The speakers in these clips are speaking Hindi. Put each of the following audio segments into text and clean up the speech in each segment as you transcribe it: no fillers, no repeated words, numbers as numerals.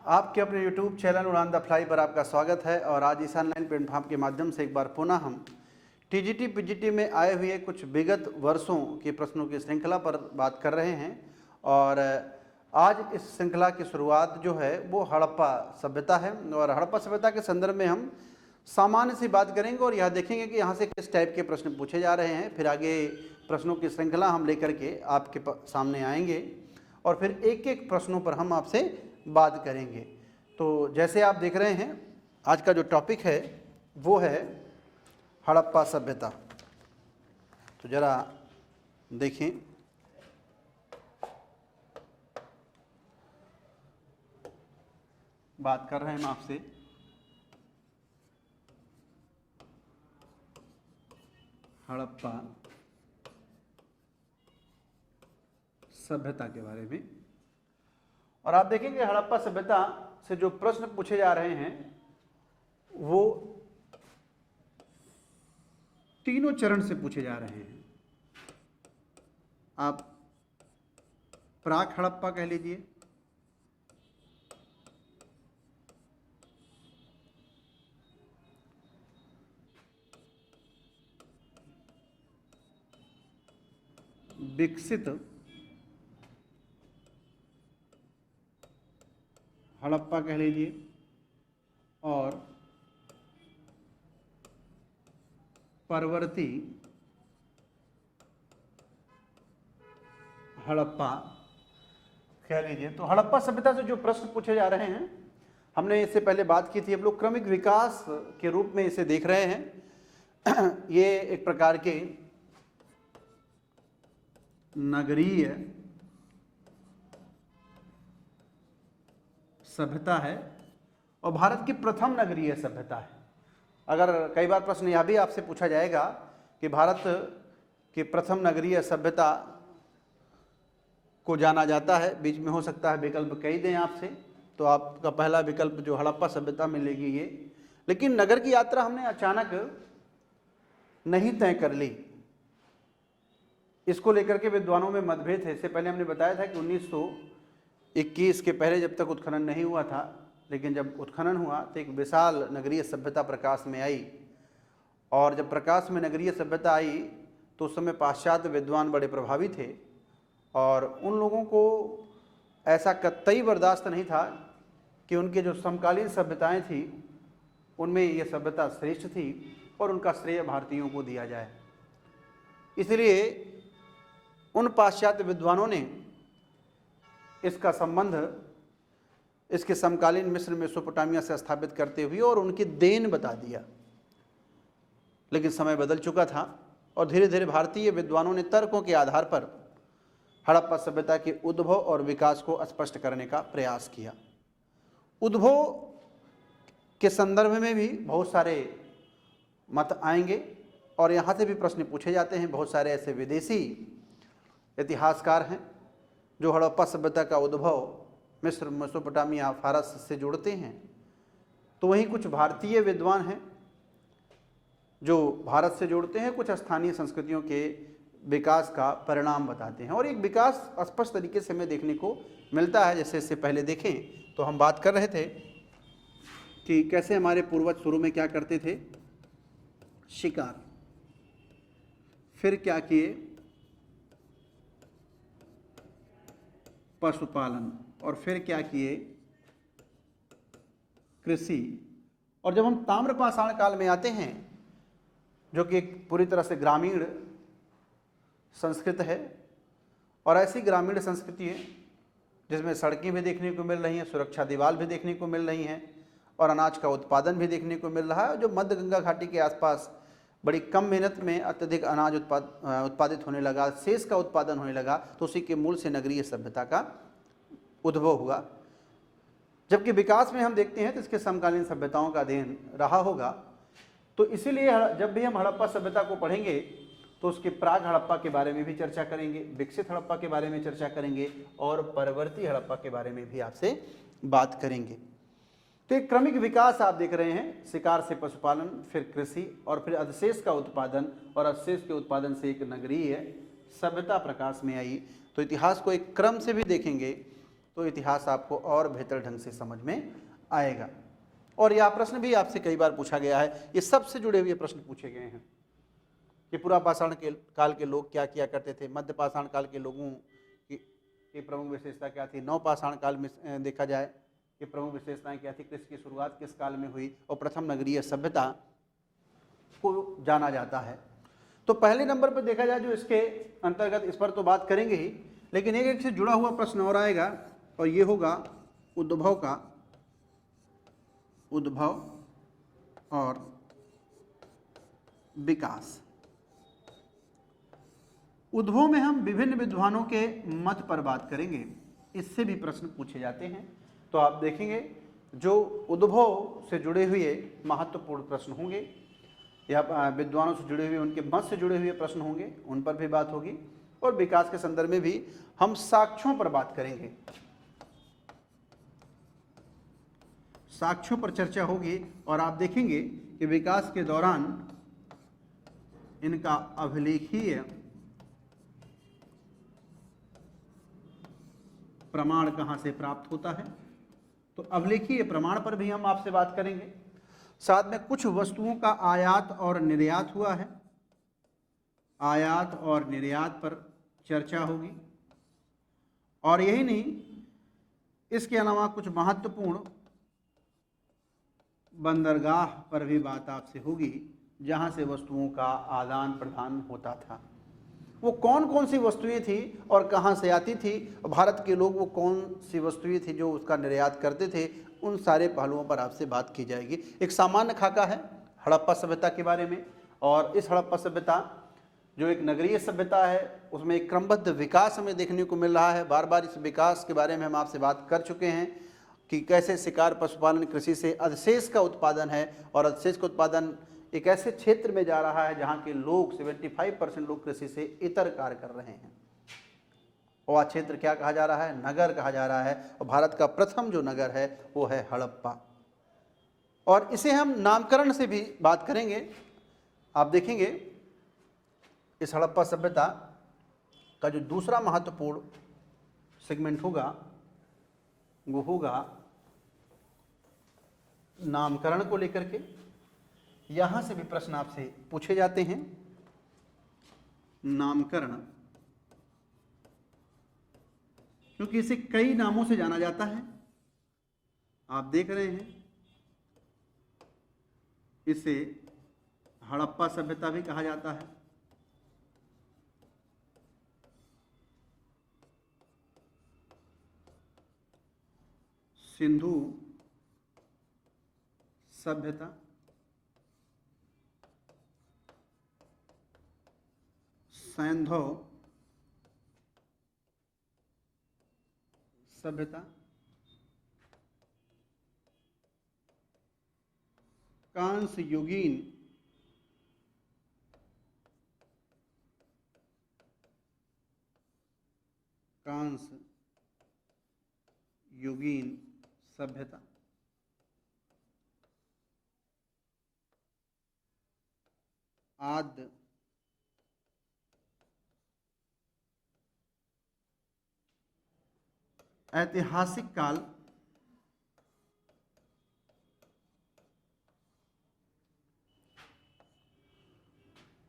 आपके अपने YouTube चैनल उड़ान द फ्लाई पर आपका स्वागत है। और आज इस ऑनलाइन प्लेटफॉर्म के माध्यम से एक बार पुनः हम टीजीटी पीजीटी में आए हुए कुछ विगत वर्षों के प्रश्नों की श्रृंखला पर बात कर रहे हैं। और आज इस श्रृंखला की शुरुआत जो है वो हड़प्पा सभ्यता है। और हड़प्पा सभ्यता के संदर्भ में हम सामान्य सी बात करेंगे और यह देखेंगे कि यहाँ से किस टाइप के प्रश्न पूछे जा रहे हैं। फिर आगे प्रश्नों की श्रृंखला हम लेकर के आपके सामने आएंगे और फिर एक एक प्रश्नों पर हम आपसे बात करेंगे। तो जैसे आप देख रहे हैं आज का जो टॉपिक है वो है हड़प्पा सभ्यता। तो जरा देखें, बात कर रहे हैं हम आपसे हड़प्पा सभ्यता के बारे में। और आप देखेंगे हड़प्पा सभ्यता से जो प्रश्न पूछे जा रहे हैं वो तीनों चरण से पूछे जा रहे हैं। आप प्राक हड़प्पा कह लीजिए, विकसित हड़प्पा कह लीजिए, और परवर्ती हड़प्पा कह लीजिए। तो हड़प्पा सभ्यता से जो प्रश्न पूछे जा रहे हैं, हमने इससे पहले बात की थी, हम लोग क्रमिक विकास के रूप में इसे देख रहे हैं। ये एक प्रकार के नगरीय सभ्यता है और भारत की प्रथम नगरीय सभ्यता है। अगर कई बार प्रश्न यह भी आपसे पूछा जाएगा कि भारत की प्रथम नगरीय सभ्यता को जाना जाता है, बीच में हो सकता है विकल्प कई दें आपसे, तो आपका पहला विकल्प जो हड़प्पा सभ्यता मिलेगी ये। लेकिन नगर की यात्रा हमने अचानक नहीं तय कर ली, इसको लेकर के विद्वानों में मतभेद है। इससे पहले हमने बताया था कि 1921 के पहले जब तक उत्खनन नहीं हुआ था, लेकिन जब उत्खनन हुआ तो एक विशाल नगरीय सभ्यता प्रकाश में आई। और जब प्रकाश में नगरीय सभ्यता आई तो उस समय पाश्चात्य विद्वान बड़े प्रभावी थे और उन लोगों को ऐसा कतई बर्दाश्त नहीं था कि उनके जो समकालीन सभ्यताएं थी उनमें ये सभ्यता श्रेष्ठ थी और उनका श्रेय भारतीयों को दिया जाए। इसलिए उन पाश्चात्य विद्वानों ने इसका संबंध इसके समकालीन मिस्र मेसोपोटामिया से स्थापित करते हुए और उनकी देन बता दिया। लेकिन समय बदल चुका था और धीरे धीरे भारतीय विद्वानों ने तर्कों के आधार पर हड़प्पा सभ्यता के उद्भव और विकास को स्पष्ट करने का प्रयास किया। उद्भव के संदर्भ में भी बहुत सारे मत आएंगे और यहाँ से भी प्रश्न पूछे जाते हैं। बहुत सारे ऐसे विदेशी इतिहासकार हैं जो हड़प्पा सभ्यता का उद्भव मिस्र मेसोपोटामिया फारस से जोड़ते हैं, तो वहीं कुछ भारतीय विद्वान हैं जो भारत से जोड़ते हैं, कुछ स्थानीय संस्कृतियों के विकास का परिणाम बताते हैं। और एक विकास स्पष्ट तरीके से हमें देखने को मिलता है। जैसे इससे पहले देखें तो हम बात कर रहे थे कि कैसे हमारे पूर्वज शुरू में क्या करते थे, शिकार, फिर क्या किए, पशुपालन, और फिर क्या किए, कृषि। और जब हम ताम्रपाषाण काल में आते हैं जो कि एक पूरी तरह से ग्रामीण संस्कृत है, और ऐसी ग्रामीण संस्कृति है जिसमें सड़कें भी देखने को मिल रही हैं, सुरक्षा दीवार भी देखने को मिल रही हैं और अनाज का उत्पादन भी देखने को मिल रहा है। जो मध्य गंगा घाटी के आसपास बड़ी कम मेहनत में अत्यधिक अनाज उत्पादित होने लगा, शेष का उत्पादन होने लगा, तो उसी के मूल से नगरीय सभ्यता का उद्भव हुआ। जबकि विकास में हम देखते हैं तो इसके समकालीन सभ्यताओं का अध्ययन रहा होगा। तो इसीलिए जब भी हम हड़प्पा सभ्यता को पढ़ेंगे तो उसके प्राग हड़प्पा के बारे में भी चर्चा करेंगे, विकसित हड़प्पा के बारे में चर्चा करेंगे और परवर्ती हड़प्पा के बारे में भी आपसे बात करेंगे। तो एक क्रमिक विकास आप देख रहे हैं, शिकार से पशुपालन, फिर कृषि और फिर अधिशेष का उत्पादन, और अधिशेष के उत्पादन से एक नगरीय सभ्यता प्रकाश में आई। तो इतिहास को एक क्रम से भी देखेंगे तो इतिहास आपको और बेहतर ढंग से समझ में आएगा। और यह प्रश्न भी आपसे कई बार पूछा गया है, ये सबसे जुड़े हुए प्रश्न पूछे गए हैं कि पूरा पाषाण काल के लोग क्या किया करते थे, मध्य पाषाण काल के लोगों की प्रमुख विशेषता क्या थी, नव पाषाण काल में देखा जाए कि प्रमुख विशेषताएं क्या थी, कृषि की शुरुआत किस काल में हुई और प्रथम नगरीय सभ्यता को जाना जाता है। तो पहले नंबर पर देखा जाए जो इसके अंतर्गत, इस पर तो बात करेंगे ही, लेकिन एक से जुड़ा हुआ प्रश्न और आएगा और ये होगा उद्भव का, उद्भव और विकास। उद्भव में हम विभिन्न विद्वानों के मत पर बात करेंगे, इससे भी प्रश्न पूछे जाते हैं। तो आप देखेंगे जो उद्भव से जुड़े हुए महत्वपूर्ण प्रश्न होंगे या विद्वानों से जुड़े हुए, उनके मत से जुड़े हुए प्रश्न होंगे, उन पर भी बात होगी। और विकास के संदर्भ में भी हम साक्ष्यों पर बात करेंगे, साक्ष्यों पर चर्चा होगी। और आप देखेंगे कि विकास के दौरान इनका अभिलेखीय प्रमाण कहाँ से प्राप्त होता है, तो अभिलेखीय प्रमाण पर भी हम आपसे बात करेंगे। साथ में कुछ वस्तुओं का आयात और निर्यात हुआ है, आयात और निर्यात पर चर्चा होगी। और यही नहीं, इसके अलावा कुछ महत्वपूर्ण बंदरगाह पर भी बात आपसे होगी जहां से वस्तुओं का आदान प्रदान होता था। वो कौन कौन सी वस्तुएं थी और कहां से आती थी, भारत के लोग वो कौन सी वस्तुएं थी जो उसका निर्यात करते थे, उन सारे पहलुओं पर आपसे बात की जाएगी। एक सामान्य खाका है हड़प्पा सभ्यता के बारे में, और इस हड़प्पा सभ्यता जो एक नगरीय सभ्यता है उसमें एक क्रमबद्ध विकास हमें देखने को मिल रहा है। बार बार इस विकास के बारे में हम आपसे बात कर चुके हैं कि कैसे शिकार, पशुपालन, कृषि से अधिशेष का उत्पादन है, और अधिशेष का उत्पादन एक ऐसे क्षेत्र में जा रहा है जहाँ के लोग 75% लोग कृषि से इतर कार्य कर रहे हैं। वह क्षेत्र क्या कहा जा रहा है, नगर कहा जा रहा है। और भारत का प्रथम जो नगर है वो है हड़प्पा, और इसे हम नामकरण से भी बात करेंगे। आप देखेंगे इस हड़प्पा सभ्यता का जो दूसरा महत्वपूर्ण सेगमेंट होगा वो होगा नामकरण को लेकर के। यहां से भी प्रश्न आपसे पूछे जाते हैं। नामकरण, क्योंकि इसे कई नामों से जाना जाता है, आप देख रहे हैं इसे हड़प्पा सभ्यता भी कहा जाता है, सिंधु सभ्यता, सैंधव सभ्यता, कांस्य युगीन सभ्यता, आद्य ऐतिहासिक काल,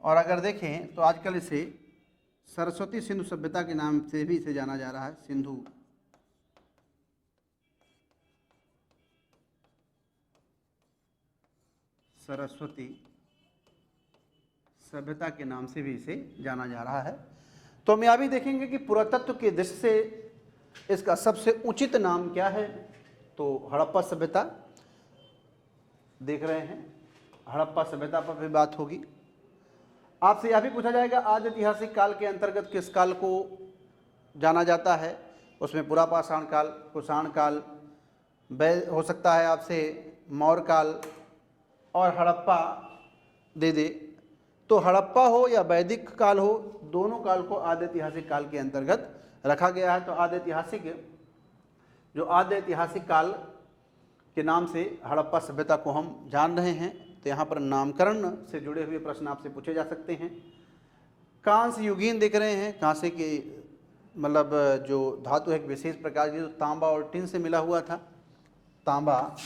और अगर देखें तो आजकल इसे सरस्वती सिंधु सभ्यता के नाम से भी इसे जाना जा रहा है। सिंधु सरस्वती सभ्यता के नाम से भी इसे जाना जा रहा है। तो हम यह भी देखेंगे कि पुरातत्व की दृष्टि से इसका सबसे उचित नाम क्या है, तो हड़प्पा सभ्यता देख रहे हैं, हड़प्पा सभ्यता पर भी बात होगी। आपसे यह भी पूछा जाएगा आदि ऐतिहासिक काल के अंतर्गत किस काल को जाना जाता है, उसमें पुरा पाषाण काल, कुषाण काल, हो सकता है आपसे मौर्य काल और हड़प्पा दे दे। तो हड़प्पा हो या वैदिक काल हो, दोनों काल को आदि ऐतिहासिक काल के अंतर्गत रखा गया है। तो आदि ऐतिहासिक काल के नाम से हड़प्पा सभ्यता को हम जान रहे हैं। तो यहाँ पर नामकरण से जुड़े हुए प्रश्न आपसे पूछे जा सकते हैं। कांस्य युगीन देख रहे हैं, कांसे के मतलब जो धातु है एक विशेष प्रकार की, जो तांबा और टिन से मिला हुआ था, तांबा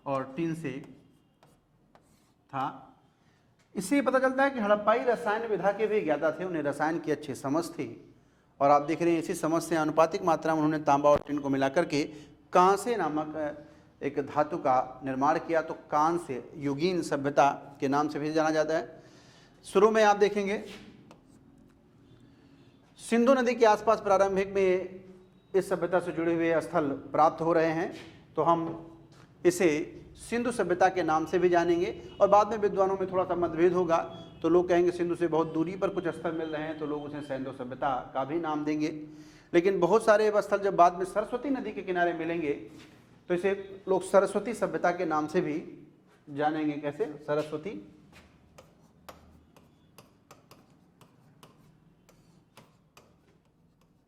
और टिन से था। इससे ये पता चलता है कि हड़प्पाई रसायन विधा के भी ज्ञाता थे, उन्हें रसायन की अच्छी समझ थी। और आप देख रहे हैं इसी समझ से आनुपातिक मात्रा में उन्होंने तांबा और टिन को मिलाकर के कांसे नामक एक धातु का निर्माण किया। तो कांस्य युगीन सभ्यता के नाम से भी जाना जाता है। शुरू में आप देखेंगे सिंधु नदी के आसपास प्रारंभिक में इस सभ्यता से जुड़े हुए स्थल प्राप्त हो रहे हैं, तो हम इसे सिंधु सभ्यता के नाम से भी जानेंगे। और बाद में विद्वानों में थोड़ा सा मतभेद होगा, तो लोग कहेंगे सिंधु से बहुत दूरी पर कुछ स्थल मिल रहे हैं, तो लोग उसे सिंधु सभ्यता का भी नाम देंगे। लेकिन बहुत सारे स्थल जब बाद में सरस्वती नदी के किनारे मिलेंगे, तो इसे लोग सरस्वती सभ्यता के नाम से भी जानेंगे। कैसे? सरस्वती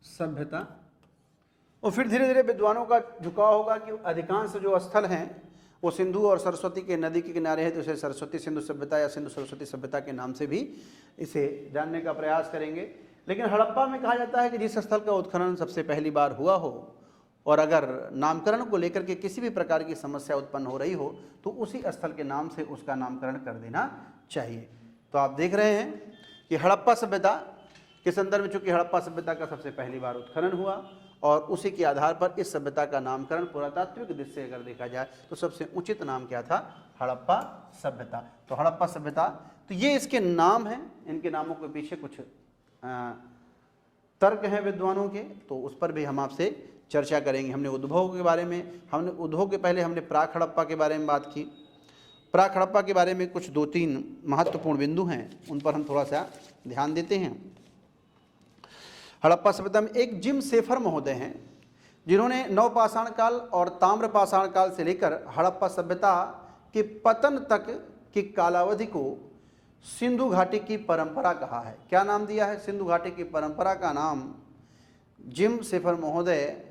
सभ्यता। और फिर धीरे धीरे विद्वानों का झुकाव होगा कि अधिकांश जो स्थल हैं वो सिंधु और सरस्वती के नदी के किनारे है, तो इसे सरस्वती सिंधु सभ्यता या सिंधु सरस्वती सभ्यता के नाम से भी इसे जानने का प्रयास करेंगे। लेकिन हड़प्पा में कहा जाता है कि जिस स्थल का उत्खनन सबसे पहली बार हुआ हो और अगर नामकरण को लेकर के किसी भी प्रकार की समस्या उत्पन्न हो रही हो, तो उसी स्थल के नाम से उसका नामकरण कर देना चाहिए। तो आप देख रहे हैं कि हड़प्पा सभ्यता के संदर्भ में, चूंकि हड़प्पा सभ्यता का सबसे पहली बार उत्खनन हुआ और उसी के आधार पर इस सभ्यता का नामकरण पुरातात्विक दृष्टि से अगर देखा जाए तो सबसे उचित नाम क्या था? हड़प्पा सभ्यता। तो हड़प्पा सभ्यता, तो ये इसके नाम हैं। इनके नामों के पीछे कुछ तर्क हैं विद्वानों के, तो उस पर भी हम आपसे चर्चा करेंगे। हमने उद्भव के बारे में, हमने उद्भव के पहले हमने प्राक हड़प्पा के बारे में बात की। प्राक हड़प्पा के बारे में कुछ 2-3 महत्वपूर्ण बिंदु हैं, उन पर हम थोड़ा सा ध्यान देते हैं। हड़प्पा सभ्यता में एक जिम सेफर महोदय हैं, जिन्होंने नवपाषाण काल और ताम्रपाषाण काल से लेकर हड़प्पा सभ्यता के पतन तक की कालावधि को सिंधु घाटी की परंपरा कहा है। क्या नाम दिया है? सिंधु घाटी की परंपरा का नाम जिम सेफर महोदय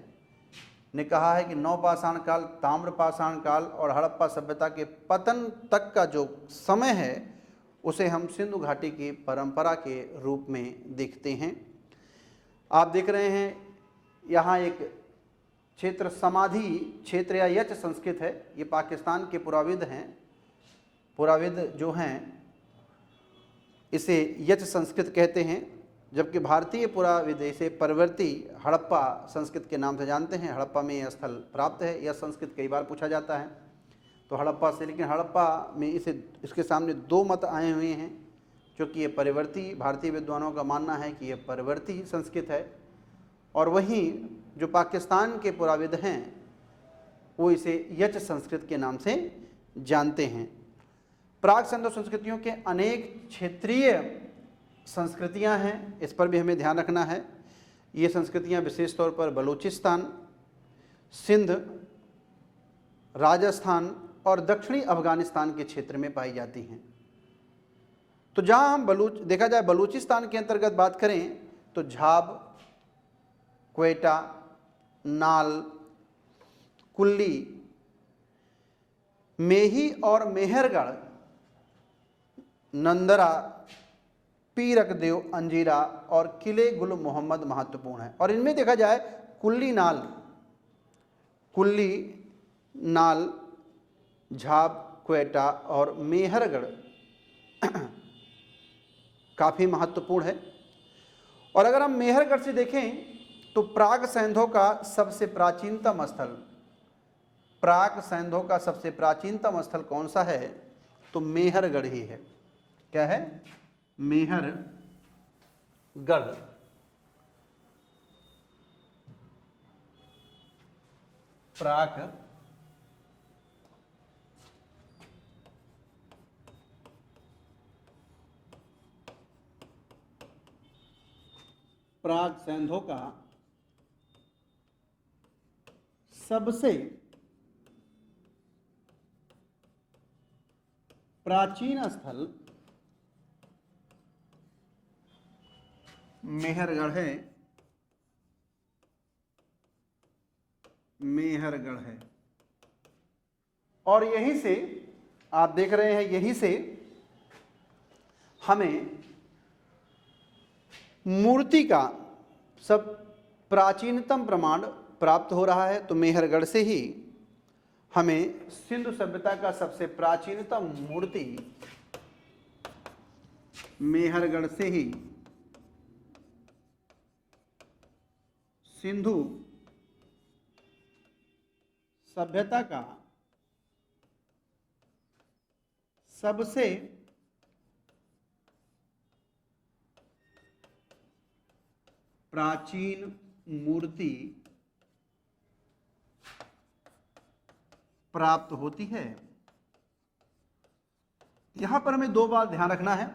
ने कहा है कि नवपाषाण काल, ताम्रपाषाण काल और हड़प्पा सभ्यता के पतन तक का जो समय है उसे हम सिंधु घाटी की परंपरा के रूप में देखते हैं। आप देख रहे हैं यहाँ एक क्षेत्र समाधि क्षेत्र या यच संस्कृत है। ये पाकिस्तान के पुराविद हैं, पुराविद जो हैं इसे यच संस्कृत कहते हैं, जबकि भारतीय पुराविद इसे परवर्ती हड़प्पा संस्कृत के नाम से जानते हैं। हड़प्पा में यह स्थल प्राप्त है। यह संस्कृत कई बार पूछा जाता है तो हड़प्पा से, लेकिन हड़प्पा में इसके सामने 2 मत आए हुए हैं, क्योंकि ये परिवर्ती, भारतीय विद्वानों का मानना है कि यह परिवर्ती संस्कृत है, और वहीं जो पाकिस्तान के पुराविद हैं वो इसे यच संस्कृत के नाम से जानते हैं। प्राक सिंधु संस्कृतियों के अनेक क्षेत्रीय संस्कृतियां हैं, इस पर भी हमें ध्यान रखना है। ये संस्कृतियां विशेष तौर पर बलूचिस्तान, सिंध, राजस्थान और दक्षिणी अफगानिस्तान के क्षेत्र में पाई जाती हैं। तो जहाँ हम देखा जाए बलूचिस्तान के अंतर्गत बात करें तो झाब, क्वेटा, नाल, कुल्ली, मेही और मेहरगढ़, नंदरा, पीरक देव, अंजीरा और किले गुल मोहम्मद महत्वपूर्ण है। और इनमें देखा जाए कुल्ली नाल, झाब, क्वेटा और मेहरगढ़ काफ़ी महत्वपूर्ण है। और अगर हम मेहरगढ़ से देखें तो प्राग सैंधों का सबसे प्राचीनतम स्थल कौन सा है? तो मेहरगढ़ ही है। क्या है? मेहरगढ़। प्राग सैंधों का सबसे प्राचीन स्थल मेहरगढ़ है। और यहीं से आप देख रहे हैं, यहीं से हमें मूर्ति का सब प्राचीनतम प्रमाण प्राप्त हो रहा है। तो मेहरगढ़ से ही हमें सिंधु सभ्यता का सबसे प्राचीनतम मूर्ति मेहरगढ़ से ही सिंधु सभ्यता का सबसे प्राचीन मूर्ति प्राप्त होती है। यहां पर हमें दो बात ध्यान रखना है।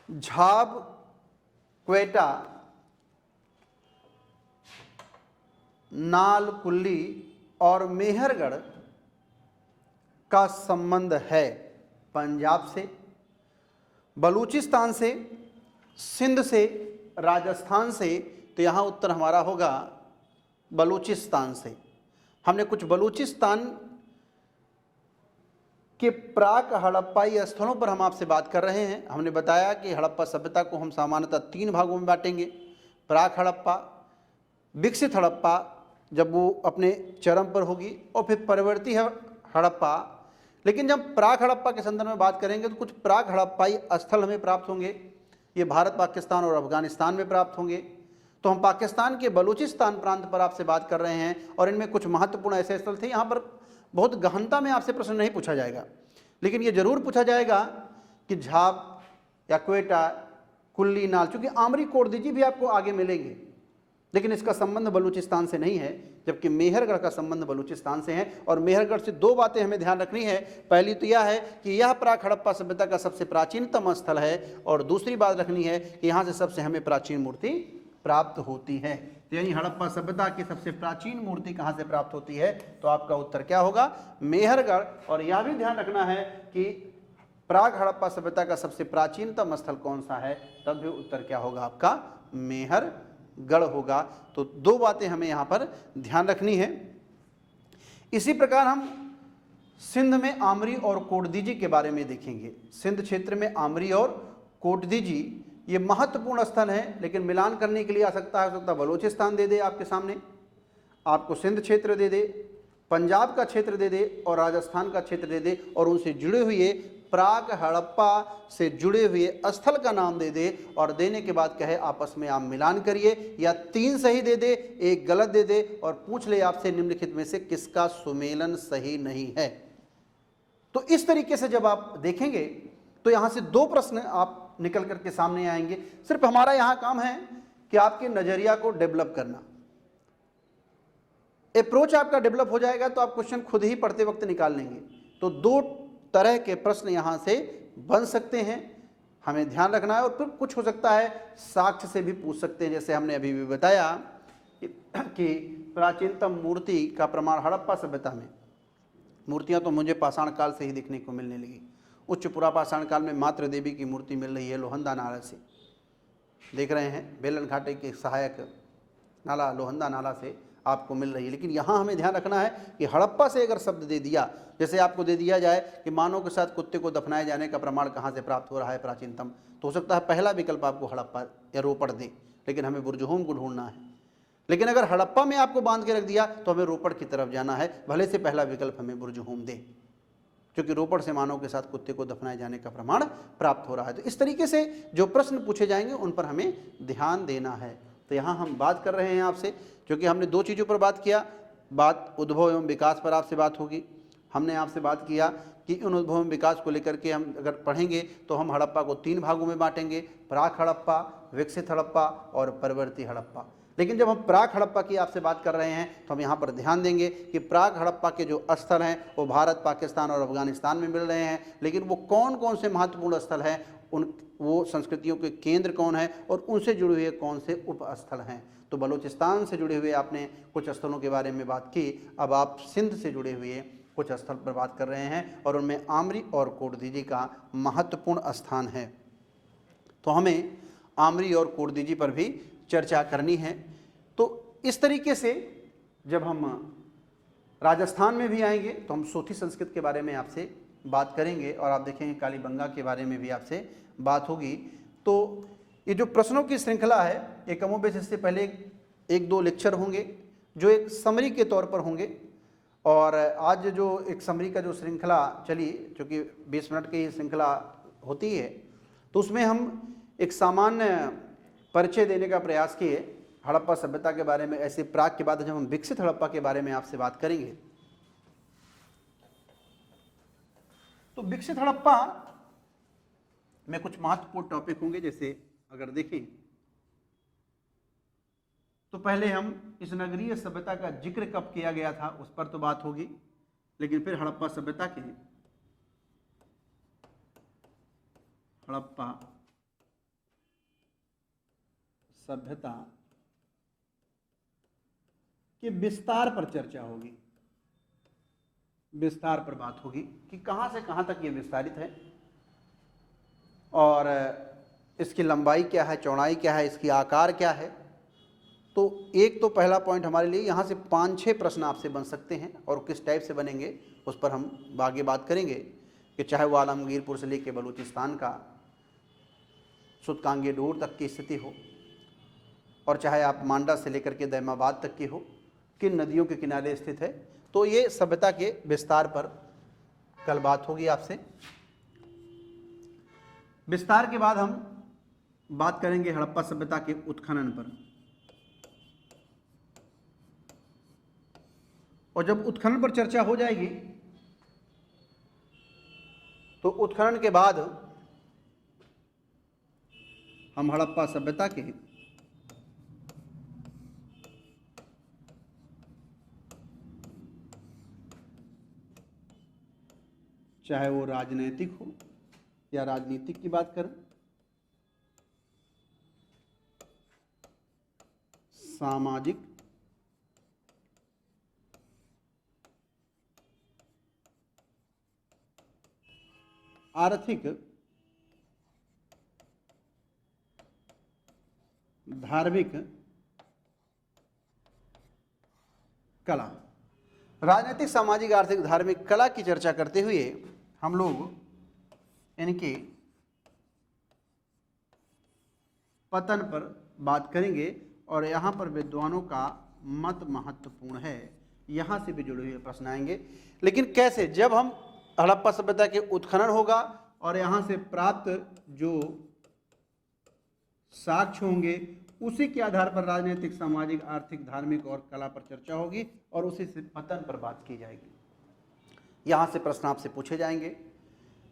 झाब, क्वेटा, नाल, कुल्ली और मेहरगढ़ का संबंध है पंजाब से, बलूचिस्तान से, सिंध से, राजस्थान से। तो यहाँ उत्तर हमारा होगा बलूचिस्तान से। हमने कुछ बलूचिस्तान के प्राक हड़प्पाई स्थलों पर हम आपसे बात कर रहे हैं। हमने बताया कि हड़प्पा सभ्यता को हम सामान्यतः 3 भागों में बांटेंगे। प्राक हड़प्पा, विकसित हड़प्पा जब वो अपने चरम पर होगी, और फिर परवर्ती हड़प्पा। लेकिन जब प्राक हड़प्पा के संदर्भ में बात करेंगे तो कुछ प्राक हड़प्पाई स्थल हमें प्राप्त होंगे। ये भारत, पाकिस्तान और अफगानिस्तान में प्राप्त होंगे। तो हम पाकिस्तान के बलूचिस्तान प्रांत पर आपसे बात कर रहे हैं, और इनमें कुछ महत्वपूर्ण ऐसे स्थल थे। यहाँ पर बहुत गहनता में आपसे प्रश्न नहीं पूछा जाएगा, लेकिन ये जरूर पूछा जाएगा कि झाब या क्वेटा, कुल्ली, नाल, चूँकि आमरी, कोटदीजी भी आपको आगे मिलेंगे, लेकिन इसका संबंध बलूचिस्तान से नहीं है, जबकि मेहरगढ़ का संबंध बलूचिस्तान से है। और मेहरगढ़ से 2 बातें हमें ध्यान रखनी है। पहली तो यह है कि यह प्राक हड़प्पा सभ्यता का सबसे प्राचीनतम स्थल है, और दूसरी बात रखनी है कि यहाँ से सबसे हमें प्राचीन मूर्ति प्राप्त होती है। तो यानी हड़प्पा सभ्यता की सबसे प्राचीन मूर्ति कहाँ से प्राप्त होती है? तो आपका उत्तर क्या होगा? मेहरगढ़। और यह भी ध्यान रखना है कि प्राक हड़प्पा सभ्यता का सबसे प्राचीनतम स्थल कौन सा है, तब भी उत्तर क्या होगा आपका? मेहरगढ़ होगा। तो 2 बातें हमें यहाँ पर ध्यान रखनी है। इसी प्रकार हम सिंध में आमरी और कोटदीजी के बारे में देखेंगे। सिंध क्षेत्र में आमरी और कोटदीजी ये महत्वपूर्ण स्थल हैं, लेकिन मिलान करने के लिए आ सकता है, हो सकता है बलूचिस्तान दे दे आपके सामने, आपको सिंध क्षेत्र दे दे, पंजाब का क्षेत्र दे दे और राजस्थान का क्षेत्र दे दे, और उनसे जुड़े हुए प्राक हड़प्पा से जुड़े हुए स्थल का नाम दे दे, और देने के बाद कहे आपस में आप मिलान करिए, या 3 सही दे दे, 1 गलत दे दे, और पूछ ले आपसे निम्नलिखित में से किसका सुमेलन सही नहीं है। तो इस तरीके से जब आप देखेंगे तो यहाँ से 2 प्रश्न आप निकल करके सामने आएंगे। सिर्फ हमारा यहाँ काम है कि आपके नजरिया को डेवलप करना। अप्रोच आपका डेवलप हो जाएगा तो आप क्वेश्चन खुद ही पढ़ते वक्त निकाल लेंगे। तो 2 तरह के प्रश्न यहाँ से बन सकते हैं, हमें ध्यान रखना है। और फिर कुछ हो सकता है साक्ष्य से भी पूछ सकते हैं, जैसे हमने अभी भी बताया कि प्राचीनतम मूर्ति का प्रमाण हड़प्पा सभ्यता में। मूर्तियाँ तो मुझे पाषाण काल से ही देखने को मिलने लगी। उच्च पुरापाषाण काल में मातृ देवी की मूर्ति मिल रही है लोहंदा नाला से, देख रहे हैं बेलन घाटी के सहायक नाला लोहंदा नाला से आपको मिल रही है। लेकिन यहाँ हमें ध्यान रखना है कि हड़प्पा से अगर शब्द दे दिया, जैसे आपको दे दिया जाए कि मानव के साथ कुत्ते को दफनाए जाने का प्रमाण कहाँ से प्राप्त हो रहा है प्राचीनतम, तो हो सकता है पहला विकल्प आपको हड़प्पा या रोपड़ दे, लेकिन हमें बुरजहोम को ढूंढना है। लेकिन अगर हड़प्पा में आपको बांध के रख दिया तो हमें रोपड़ की तरफ जाना है, भले से पहला विकल्प हमें बुरजहोम दे, क्योंकि रोपड़ से मानव के साथ कुत्ते को दफनाए जाने का प्रमाण प्राप्त हो रहा है। तो इस तरीके से जो प्रश्न पूछे जाएंगे उन पर हमें ध्यान देना है। तो यहाँ हम बात कर रहे हैं आपसे, क्योंकि हमने 2 चीज़ों पर बात किया। बात उद्भव एवं विकास पर आपसे बात होगी। हमने आपसे बात किया कि उन उद्भव एवं विकास को लेकर के हम अगर पढ़ेंगे तो हम हड़प्पा को 3 भागों में बांटेंगे, प्राक हड़प्पा, विकसित हड़प्पा और परवर्ती हड़प्पा। लेकिन जब हम प्राक हड़प्पा की आपसे बात कर रहे हैं तो हम यहाँ पर ध्यान देंगे कि प्राक हड़प्पा के जो स्थल हैं वो भारत, पाकिस्तान और अफगानिस्तान में मिल रहे हैं। लेकिन वो कौन कौन से महत्वपूर्ण स्थल हैं, उन वो संस्कृतियों के केंद्र कौन है और उनसे जुड़े हुए कौन से उप स्थल हैं। तो बलूचिस्तान से जुड़े हुए आपने कुछ स्थलों के बारे में बात की, अब आप सिंध से जुड़े हुए कुछ स्थल पर बात कर रहे हैं, और उनमें आमरी और कोटदीजी का महत्वपूर्ण स्थान है। तो हमें आमरी और कोटदीजी पर भी चर्चा करनी है। तो इस तरीके से जब हम राजस्थान में भी आएंगे तो हम सोथी संस्कृत के बारे में आपसे बात करेंगे, और आप देखेंगे कालीबंगा के बारे में भी आपसे बात होगी। तो ये जो प्रश्नों की श्रृंखला है ये कमोबेश इससे पहले एक दो लेक्चर होंगे जो एक समरी के तौर पर होंगे, और आज जो एक समरी का जो श्रृंखला चली, चूँकि 20 मिनट की श्रृंखला होती है, तो उसमें हम एक सामान्य परिचय देने का प्रयास किए हड़प्पा सभ्यता के बारे में। ऐसे प्राग के बाद जब हम विकसित हड़प्पा के बारे में आपसे बात करेंगे, तो विकसित हड़प्पा में कुछ महत्वपूर्ण टॉपिक होंगे। जैसे अगर देखें तो पहले हम इस नगरीय सभ्यता का जिक्र कब किया गया था उस पर तो बात होगी, लेकिन फिर हड़प्पा सभ्यता के हड़प्पा सभ्यता के विस्तार पर चर्चा होगी, विस्तार पर बात होगी कि कहां से कहां तक ये विस्तारित है और इसकी लंबाई क्या है, चौड़ाई क्या है, इसकी आकार क्या है। तो एक तो पहला पॉइंट हमारे लिए यहाँ से 5-6 प्रश्न आपसे बन सकते हैं, और किस टाइप से बनेंगे उस पर हम आगे बात करेंगे कि चाहे वो आलमगीरपुर से लेकर बलूचिस्तान का सुतकांगे डोर तक की स्थिति हो, और चाहे आप मांडा से लेकर के दैमाबाद तक की हो, किन नदियों के किनारे स्थित है। तो ये सभ्यता के विस्तार पर कल बात होगी आपसे। विस्तार के बाद हम बात करेंगे हड़प्पा सभ्यता के उत्खनन पर, और जब उत्खनन पर चर्चा हो जाएगी तो उत्खनन के बाद हम हड़प्पा सभ्यता के चाहे वो राजनैतिक हो या राजनीतिक की बात करें, सामाजिक, आर्थिक, धार्मिक, कला, राजनीतिक, सामाजिक, आर्थिक, धार्मिक, कला की चर्चा करते हुए हम लोग इनके पतन पर बात करेंगे, और यहाँ पर विद्वानों का मत महत्वपूर्ण है। यहाँ से भी जुड़े हुए प्रश्न आएंगे, लेकिन कैसे, जब हम हड़प्पा सभ्यता के उत्खनन होगा और यहाँ से प्राप्त जो साक्ष्य होंगे उसी के आधार पर राजनीतिक, सामाजिक, आर्थिक, धार्मिक और कला पर चर्चा होगी, और उसी से पतन पर बात की जाएगी। यहाँ से प्रश्न आपसे पूछे जाएंगे,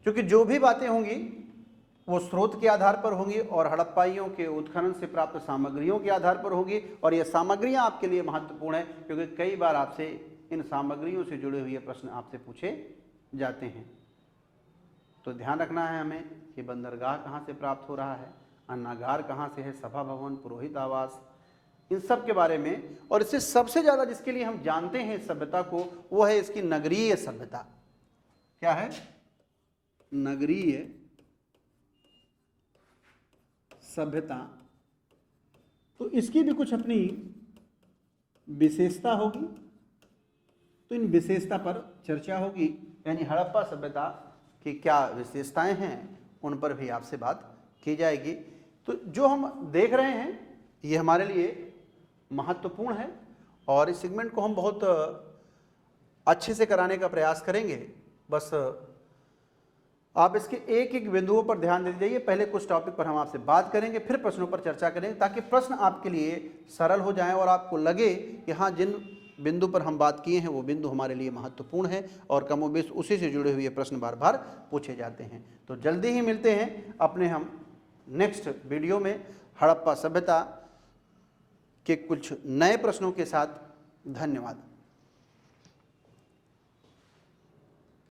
क्योंकि जो भी बातें होंगी वो स्रोत के आधार पर होंगी और हड़प्पाइयों के उत्खनन से प्राप्त सामग्रियों के आधार पर होंगी, और ये सामग्रियाँ आपके लिए महत्वपूर्ण है क्योंकि कई बार आपसे इन सामग्रियों से जुड़े हुए प्रश्न आपसे पूछे जाते हैं। तो ध्यान रखना है हमें कि बंदरगाह कहाँ से प्राप्त हो रहा है, अन्नागार कहाँ से है, सभा भवन, पुरोहित आवास, इन सब के बारे में। और इससे सबसे ज़्यादा जिसके लिए हम जानते हैं इस सभ्यता को वो है इसकी नगरीय सभ्यता। क्या है? नगरीय सभ्यता। तो इसकी भी कुछ अपनी विशेषता होगी, तो इन विशेषता पर चर्चा होगी, यानी हड़प्पा सभ्यता की क्या विशेषताएं हैं उन पर भी आपसे बात की जाएगी। तो जो हम देख रहे हैं ये हमारे लिए महत्वपूर्ण है, और इस सेगमेंट को हम बहुत अच्छे से कराने का प्रयास करेंगे। बस आप इसके एक एक बिंदुओं पर ध्यान दे दीजिए। पहले कुछ टॉपिक पर हम आपसे बात करेंगे, फिर प्रश्नों पर चर्चा करेंगे, ताकि प्रश्न आपके लिए सरल हो जाएं और आपको लगे कि हाँ, जिन बिंदु पर हम बात किए हैं वो बिंदु हमारे लिए महत्वपूर्ण है, और कमोबेश उसी से जुड़े हुए प्रश्न बार बार पूछे जाते हैं। तो जल्दी ही मिलते हैं अपने हम नेक्स्ट वीडियो में हड़प्पा सभ्यता के कुछ नए प्रश्नों के साथ। धन्यवाद।